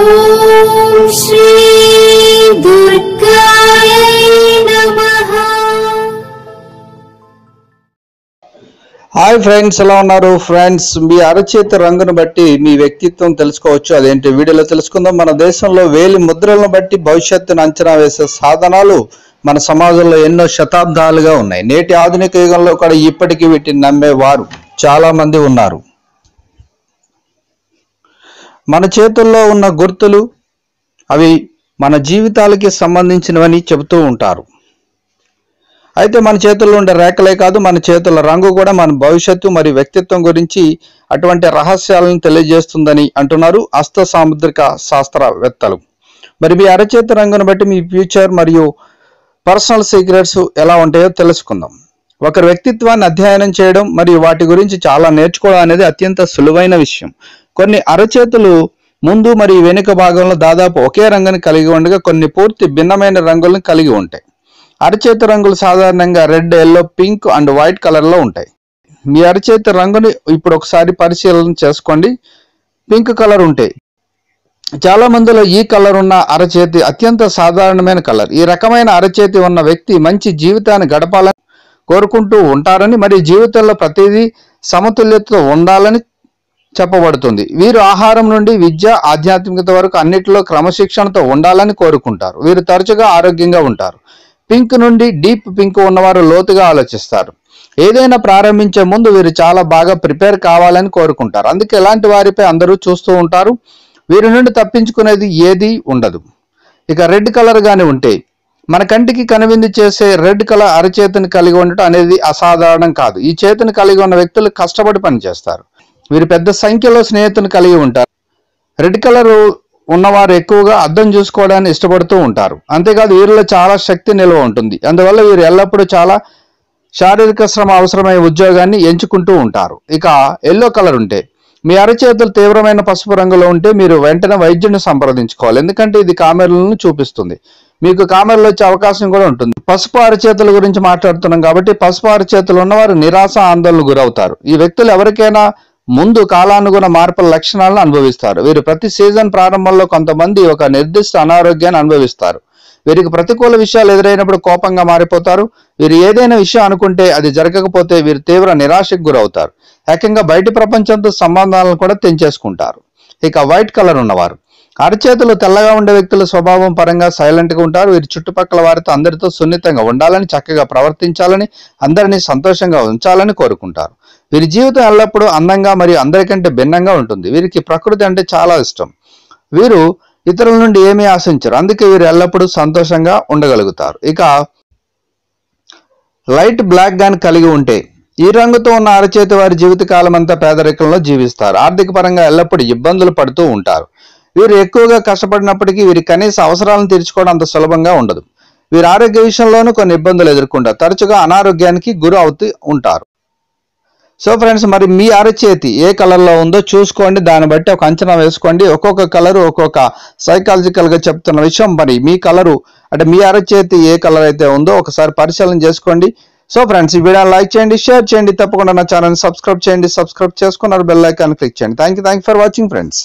ఓం శ్రీ దుర్గాయ నమః. Hi friends, ఎలా ఉన్నారు ఫ్రెండ్స్? మీ అరచేతి రంగును బట్టి మీ వ్యక్తిత్వం తెలుసుకోవచ్చు. అదేంటి వీడియోలో తెలుసుకుందాం. మన దేశంలో వేలి ముద్రలను బట్టి భవిష్యత్తును అంచనా వేసే సాధనాలు మన సమాజంలో ఎన్నో శతాబ్దాలుగా ఉన్నాయి. నేటి ఆధునిక యుగంలో కూడా ఇప్పటికీ వీటిని నమ్మేవారు చాలా మంది ఉన్నారు. మన చేతుల్లో ఉన్న గుర్తులు అవి మన జీవితాలకి సంబంధించినవని చెబుతూ ఉంటారు. అయితే మన చేతుల్లో ఉండే రేఖలే కాదు, మన చేతుల రంగు కూడా మన భవిష్యత్తు మరియు వ్యక్తిత్వం గురించి అటువంటి రహస్యాలను తెలియజేస్తుందని అంటున్నారు హస్త సాముద్రిక శాస్త్రవేత్తలు. మరి మీ అరచేతి రంగును బట్టి మీ ఫ్యూచర్ మరియు పర్సనల్ సీక్రెట్స్ ఎలా ఉంటాయో తెలుసుకుందాం. ఒకరి వ్యక్తిత్వాన్ని అధ్యయనం చేయడం మరియు వాటి గురించి చాలా నేర్చుకోవడం అనేది అత్యంత సులువైన విషయం. కొన్ని అరచేతులు ముందు మరియు వెనుక భాగంలో దాదాపు ఒకే రంగుని కలిగి ఉండగా కొన్ని పూర్తి భిన్నమైన రంగులను కలిగి ఉంటాయి. అరచేతి రంగులు సాధారణంగా red, yellow, pink and white కలర్లో ఉంటాయి. మీ అరచేతి రంగుని ఇప్పుడు ఒకసారి పరిశీలన చేసుకోండి. పింక్ కలర్ ఉంటాయి. చాలా మందిలో ఈ కలర్ ఉన్న అరచేతి అత్యంత సాధారణమైన కలర్. ఈ రకమైన అరచేతి ఉన్న వ్యక్తి మంచి జీవితాన్ని గడపాలని కోరుకుంటూ ఉంటారని మరియు జీవితంలో ప్రతిదీ సమతుల్యతతో ఉండాలని చెప్పబడుతుంది. వీరు ఆహారం నుండి విద్య, ఆధ్యాత్మికత వరకు అన్నిటిలో క్రమశిక్షణతో ఉండాలని కోరుకుంటారు. వీరు తరచుగా ఆరోగ్యంగా ఉంటారు. పింక్ నుండి డీప్ పింక్ ఉన్నవారు లోతుగా ఆలోచిస్తారు. ఏదైనా ప్రారంభించే ముందు వీరు చాలా బాగా ప్రిపేర్ కావాలని కోరుకుంటారు. అందుకే ఇలాంటి వారిపై అందరూ చూస్తూ ఉంటారు. వీరి నుండి తప్పించుకునేది ఏది ఉండదు. ఇక రెడ్ కలర్ గాని ఉంటే మన కంటికి కనువిందు చేసే రెడ్ కలర్ అరచేతిని కలిగి ఉండటం అనేది అసాధారణం కాదు. ఈ చేతిని కలిగి ఉన్న వ్యక్తులు కష్టపడి పనిచేస్తారు. వీరు పెద్ద సంఖ్యలో స్నేహితులను కలిగి ఉంటారు. రెడ్ కలర్ ఉన్నవారు ఎక్కువగా అద్దం చూసుకోవడాన్ని ఇష్టపడుతూ ఉంటారు. అంతేకాదు వీరిలో చాలా శక్తి నిల్వ ఉంటుంది. అందువల్ల వీరు ఎల్లప్పుడూ చాలా శారీరక శ్రమ అవసరమైన ఉద్యోగాన్ని ఎంచుకుంటూ ఉంటారు. ఇక ఎల్లో కలర్ ఉంటే మీ అరచేతులు తీవ్రమైన పసుపు రంగులో ఉంటే మీరు వెంటనే వైద్యుని సంప్రదించుకోవాలి. ఎందుకంటే ఇది కామెర్లను చూపిస్తుంది. మీకు కామెర్లు వచ్చే అవకాశం కూడా ఉంటుంది. పసుపు అరచేతుల గురించి మాట్లాడుతున్నాం కాబట్టి పసుపు అరచేతులు ఉన్నవారు నిరాశ, ఆందోళనకు గురవుతారు. ఈ వ్యక్తులు ఎవరికైనా ముందు కాలానుగుణ మార్పుల లక్షణాలను అనుభవిస్తారు. వీరు ప్రతి సీజన్ ప్రారంభంలో కొంతమంది ఒక నిర్దిష్ట అనారోగ్యాన్ని అనుభవిస్తారు. వీరికి ప్రతికూల విషయాలు ఎదురైనప్పుడు కోపంగా మారిపోతారు. వీరు ఏదైనా విషయం అనుకుంటే అది జరగకపోతే వీరు తీవ్ర నిరాశకు గురవుతారు. ఏకంగా బయటి ప్రపంచంతో సంబంధాలను కూడా తెంచేసుకుంటారు. ఇక వైట్ కలర్ ఉన్నవారు అరచేతులు తెల్లగా ఉండే వ్యక్తుల స్వభావం పరంగా సైలెంట్గా ఉంటారు. వీరి చుట్టుపక్కల వారితో అందరితో సున్నితంగా ఉండాలని, చక్కగా ప్రవర్తించాలని, అందరినీ సంతోషంగా ఉంచాలని కోరుకుంటారు. వీరి జీవితం ఎల్లప్పుడూ అందంగా మరియు అందరికంటే భిన్నంగా ఉంటుంది. వీరికి ప్రకృతి అంటే చాలా ఇష్టం. వీరు ఇతరుల నుండి ఏమీ ఆశించరు. అందుకే వీరు ఎల్లప్పుడూ సంతోషంగా ఉండగలుగుతారు. ఇక లైట్ బ్లాక్ గాని కలిగి ఉంటే ఈ రంగుతో ఉన్న అరచేతి వారి జీవితకాలం అంతా పేదరికంలో జీవిస్తారు. ఆర్థిక పరంగా ఎల్లప్పుడూ ఇబ్బందులు పడుతూ ఉంటారు. వీరు ఎక్కువగా కష్టపడినప్పటికీ వీరి కనీస అవసరాలను తీర్చుకోవడం అంత సులభంగా ఉండదు. వీరు ఆరోగ్య విషయంలోనూ కొన్ని ఇబ్బందులు ఎదుర్కొంటారు. తరచుగా అనారోగ్యానికి గురి అవుతూ ఉంటారు. సో ఫ్రెండ్స్, మరి మీ అరచేతి ఏ కలర్లో ఉందో చూసుకోండి. దాన్ని బట్టి ఒక అంచనా వేసుకోండి. ఒక్కొక్క కలరు ఒక్కొక్క సైకాలజికల్గా చెప్తున్న విషయం. మరి మీ కలరు అంటే మీ అరచేతి ఏ కలర్ అయితే ఉందో ఒకసారి పరిశీలన చేసుకోండి. సో ఫ్రెండ్స్, ఈ వీడియోని లైక్ చేయండి, షేర్ చేయండి. తప్పకుండా నా ఛానల్ని సబ్స్క్రైబ్ చేయండి. సబ్స్క్రైబ్ చేసుకున్నారు బెల్ ఐకాన్ క్లిక్ చేయండి. Thank you for watching friends.